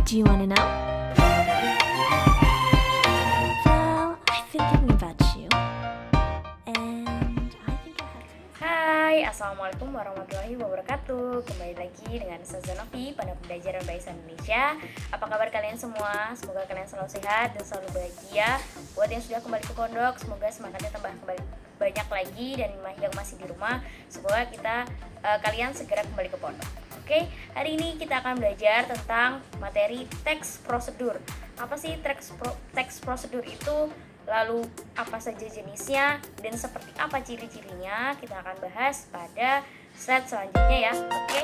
Do you wanna know? Well, I've been thinking about you, and I think I have. Hai, Assalamualaikum warahmatullahi wabarakatuh. Kembali lagi dengan Ustazah Novi pada Pembelajaran Bahasa Indonesia. Apa kabar kalian semua? Semoga kalian selalu sehat dan selalu bahagia. Buat yang sudah kembali ke pondok, semoga semangatnya tambah kembali banyak lagi. Dan yang masih di rumah, semoga kalian segera kembali ke pondok. Oke, hari ini kita akan belajar tentang materi teks prosedur. Apa sih teks prosedur itu? Lalu apa saja jenisnya dan seperti apa ciri-cirinya, kita akan bahas pada slide selanjutnya ya. Oke.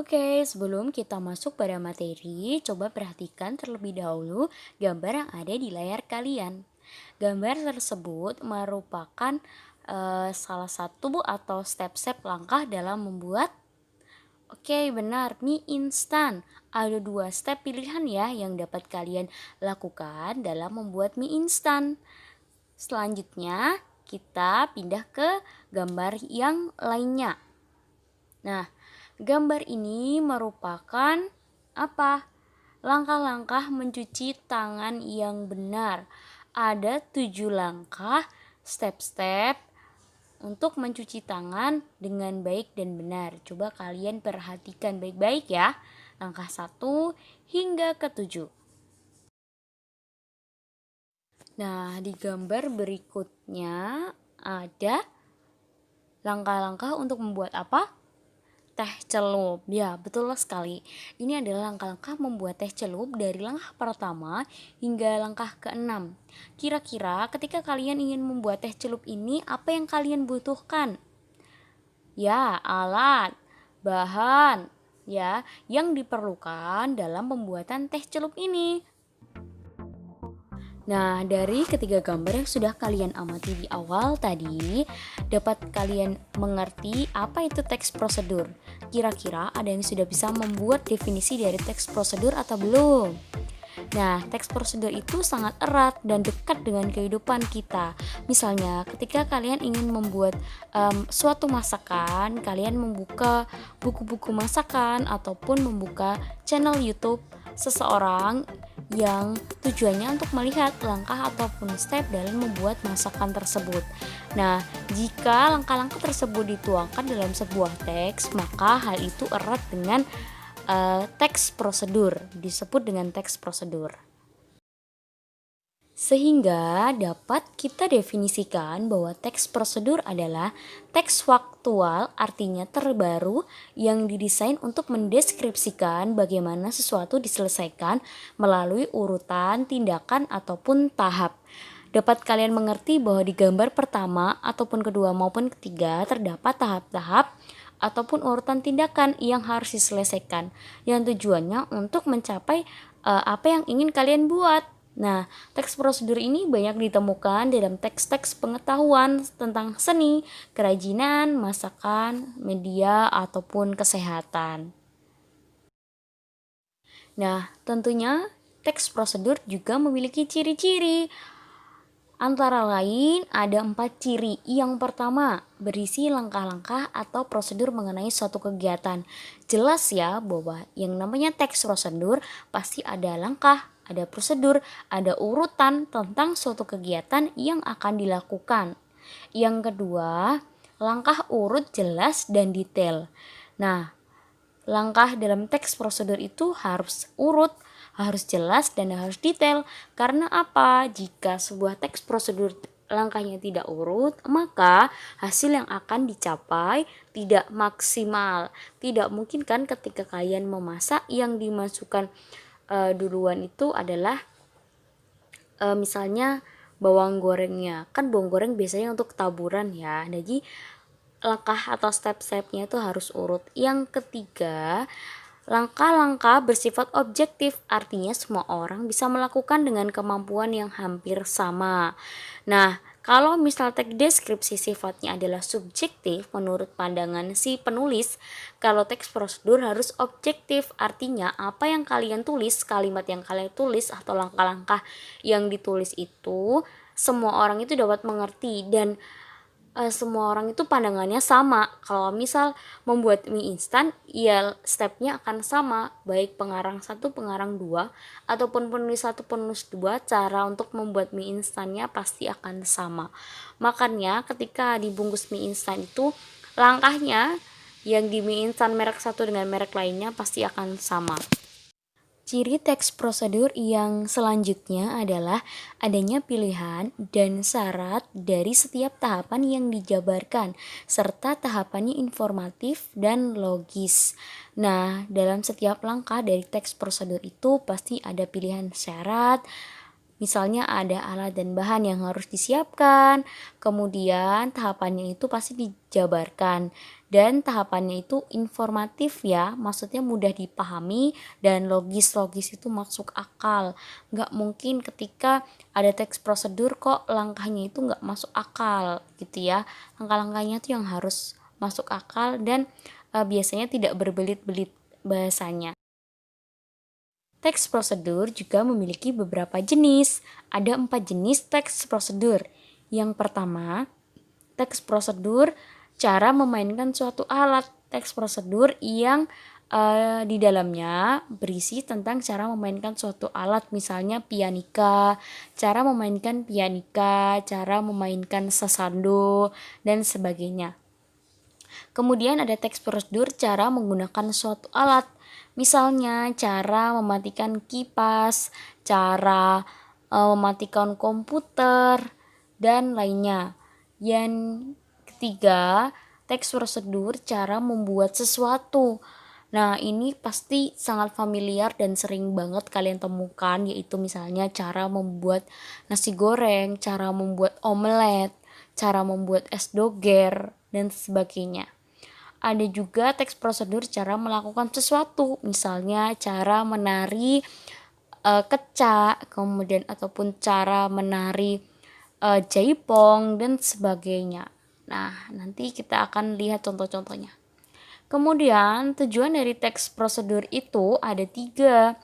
Oke, sebelum kita masuk pada materi, coba perhatikan terlebih dahulu gambar yang ada di layar kalian. Gambar tersebut merupakan salah satu atau step-step langkah dalam membuat benar, mie instan. Ada 2 step pilihan ya yang dapat kalian lakukan dalam membuat mie instan. Selanjutnya, kita pindah ke gambar yang lainnya. Nah, gambar ini merupakan apa? Langkah-langkah mencuci tangan yang benar. Ada 7 langkah, step-step untuk mencuci tangan dengan baik dan benar. Coba kalian perhatikan baik-baik ya. Langkah 1 hingga ke 7. Nah, di gambar berikutnya ada langkah-langkah untuk membuat apa? Teh celup. Ya, betul sekali. Ini adalah langkah-langkah membuat teh celup dari langkah pertama hingga langkah ke-6. Kira-kira ketika kalian ingin membuat teh celup ini, apa yang kalian butuhkan? Ya, alat, bahan, ya, yang diperlukan dalam pembuatan teh celup ini. Nah, dari ketiga gambar yang sudah kalian amati di awal tadi, dapat kalian mengerti apa itu teks prosedur. Kira-kira ada yang sudah bisa membuat definisi dari teks prosedur atau belum? Nah, teks prosedur itu sangat erat dan dekat dengan kehidupan kita. Misalnya, ketika kalian ingin membuat suatu masakan, kalian membuka buku-buku masakan ataupun membuka channel YouTube seseorang yang tujuannya untuk melihat langkah ataupun step dalam membuat masakan tersebut. Nah, jika langkah-langkah tersebut dituangkan dalam sebuah teks, maka hal itu erat dengan teks prosedur, disebut dengan teks prosedur. Sehingga dapat kita definisikan bahwa teks prosedur adalah teks faktual, artinya terbaru, yang didesain untuk mendeskripsikan bagaimana sesuatu diselesaikan melalui urutan, tindakan, ataupun tahap. Dapat kalian mengerti bahwa di gambar pertama ataupun kedua maupun ketiga terdapat tahap-tahap ataupun urutan tindakan yang harus diselesaikan, yang tujuannya untuk mencapai apa yang ingin kalian buat. Nah, teks prosedur ini banyak ditemukan dalam teks-teks pengetahuan tentang seni, kerajinan, masakan, media, ataupun kesehatan. Nah, tentunya teks prosedur juga memiliki ciri-ciri. Antara lain ada 4 ciri. Yang pertama, berisi langkah-langkah atau prosedur mengenai suatu kegiatan. Jelas ya bahwa yang namanya teks prosedur pasti ada langkah, ada prosedur, ada urutan tentang suatu kegiatan yang akan dilakukan. Yang kedua, langkah urut jelas dan detail. Nah, langkah dalam teks prosedur itu harus urut, harus jelas, dan harus detail. Karena apa? Jika sebuah teks prosedur langkahnya tidak urut, maka hasil yang akan dicapai tidak maksimal. Tidak mungkin kan ketika kalian memasak yang dimasukkan duluan itu adalah misalnya bawang gorengnya. Kan bawang goreng biasanya untuk taburan ya. Jadi langkah atau step-stepnya itu harus urut. Yang ketiga, langkah-langkah bersifat objektif, artinya semua orang bisa melakukan dengan kemampuan yang hampir sama. Nah, kalau misal teks deskripsi sifatnya adalah subjektif menurut pandangan si penulis, kalau teks prosedur harus objektif, artinya apa yang kalian tulis, kalimat yang kalian tulis atau langkah-langkah yang ditulis itu semua orang itu dapat mengerti dan semua orang itu pandangannya sama. Kalau misal membuat mie instan, ya stepnya akan sama, baik pengarang satu, pengarang dua, ataupun penulis satu, penulis dua, cara untuk membuat mie instannya pasti akan sama. Makanya ketika dibungkus mie instan itu, langkahnya yang di mie instan merek satu dengan merek lainnya pasti akan sama. Ciri teks prosedur yang selanjutnya adalah adanya pilihan dan syarat dari setiap tahapan yang dijabarkan, serta tahapannya informatif dan logis. Nah, dalam setiap langkah dari teks prosedur itu pasti ada pilihan syarat, misalnya ada alat dan bahan yang harus disiapkan, kemudian tahapannya itu pasti dijabarkan, dan tahapannya itu informatif ya, maksudnya mudah dipahami dan logis itu masuk akal. Nggak mungkin ketika ada teks prosedur kok langkahnya itu nggak masuk akal gitu ya. Langkah-langkahnya itu yang harus masuk akal dan biasanya tidak berbelit-belit bahasanya. Teks prosedur juga memiliki beberapa jenis. Ada 4 jenis teks prosedur. Yang pertama, teks prosedur cara memainkan suatu alat. Teks prosedur yang di dalamnya berisi tentang cara memainkan suatu alat, misalnya pianika, cara memainkan pianika, cara memainkan sasando, dan sebagainya. Kemudian ada teks prosedur cara menggunakan suatu alat. Misalnya cara mematikan kipas, cara mematikan komputer, dan lainnya. Yang ketiga, teks prosedur cara membuat sesuatu. Nah, ini pasti sangat familiar dan sering banget kalian temukan, yaitu misalnya cara membuat nasi goreng, cara membuat omelet, cara membuat es doger, dan sebagainya. Ada juga teks prosedur cara melakukan sesuatu, misalnya cara menari kecak, kemudian ataupun cara menari jaipong, dan sebagainya. Nah, nanti kita akan lihat contoh-contohnya. Kemudian tujuan dari teks prosedur itu ada 3.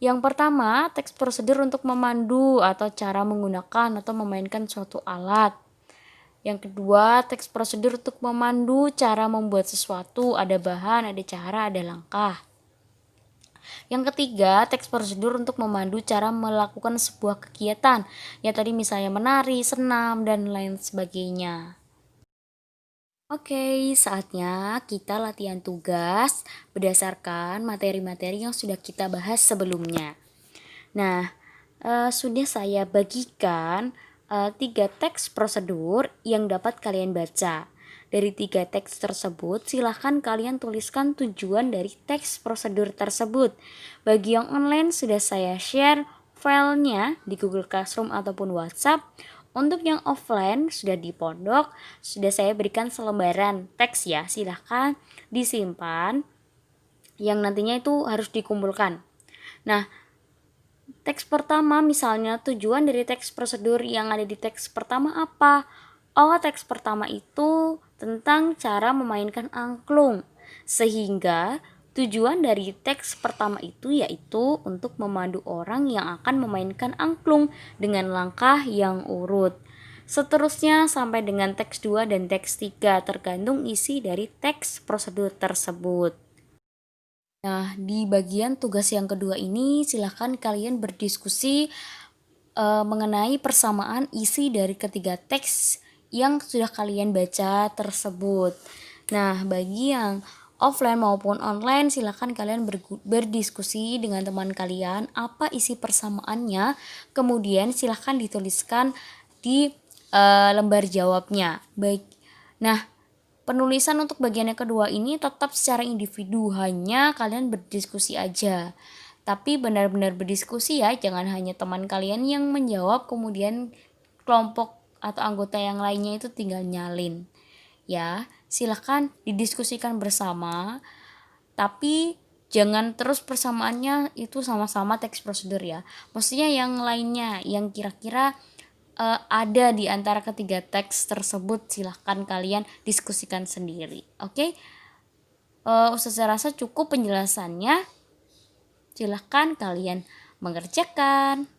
Yang pertama, teks prosedur untuk memandu atau cara menggunakan atau memainkan suatu alat. Yang kedua, teks prosedur untuk memandu cara membuat sesuatu, ada bahan, ada cara, ada langkah. Yang ketiga, teks prosedur untuk memandu cara melakukan sebuah kegiatan, ya tadi misalnya menari, senam, dan lain sebagainya. Oke, saatnya kita latihan tugas berdasarkan materi-materi yang sudah kita bahas sebelumnya. Nah, sudah saya bagikan 3 teks prosedur yang dapat kalian baca. Dari 3 teks tersebut, silahkan kalian tuliskan tujuan dari teks prosedur tersebut. Bagi yang online sudah saya share filenya di Google Classroom ataupun WhatsApp. Untuk yang offline sudah di pondok, sudah saya berikan selembaran teks ya, silahkan disimpan yang nantinya itu harus dikumpulkan. Nah, teks pertama misalnya tujuan dari teks prosedur yang ada di teks pertama apa? Oh, teks pertama itu tentang cara memainkan angklung. Sehingga tujuan dari teks pertama itu yaitu untuk memandu orang yang akan memainkan angklung dengan langkah yang urut. Seterusnya sampai dengan teks 2 dan teks 3 tergantung isi dari teks prosedur tersebut. Nah, di bagian tugas yang kedua ini silahkan kalian berdiskusi mengenai persamaan isi dari ketiga teks yang sudah kalian baca tersebut. Nah, bagi yang offline maupun online silahkan kalian berdiskusi dengan teman kalian apa isi persamaannya, kemudian silahkan dituliskan di lembar jawabnya. Baik. Nah, penulisan untuk bagian yang kedua ini tetap secara individu, hanya kalian berdiskusi aja. Tapi benar-benar berdiskusi ya, jangan hanya teman kalian yang menjawab kemudian kelompok atau anggota yang lainnya itu tinggal nyalin. Ya, silahkan didiskusikan bersama, tapi jangan terus persamaannya itu sama-sama teks prosedur ya. Maksudnya yang lainnya, yang kira-kira ada di antara ketiga teks tersebut, silahkan kalian diskusikan sendiri. Oke? Ustazah rasa cukup penjelasannya. Silahkan kalian mengerjakan.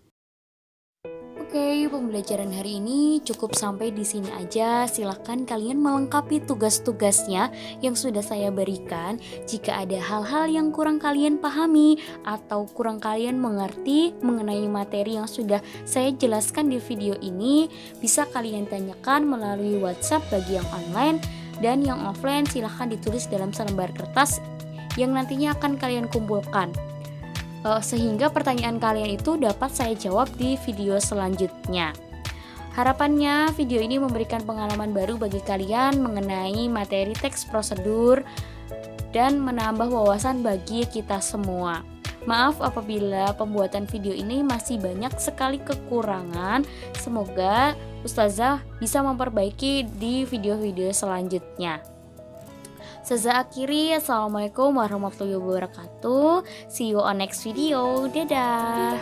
Oke, pembelajaran hari ini cukup sampai di sini aja. Silakan kalian melengkapi tugas-tugasnya yang sudah saya berikan. Jika ada hal-hal yang kurang kalian pahami atau kurang kalian mengerti mengenai materi yang sudah saya jelaskan di video ini, bisa kalian tanyakan melalui WhatsApp bagi yang online, dan yang offline silahkan ditulis dalam selembar kertas yang nantinya akan kalian kumpulkan. Sehingga pertanyaan kalian itu dapat saya jawab di video selanjutnya. Harapannya video ini memberikan pengalaman baru bagi kalian mengenai materi teks prosedur dan menambah wawasan bagi kita semua. Maaf apabila pembuatan video ini masih banyak sekali kekurangan. Semoga Ustazah bisa memperbaiki di video-video selanjutnya. Saya akhiri, assalamualaikum warahmatullahi wabarakatuh. See you on next video. Dadah.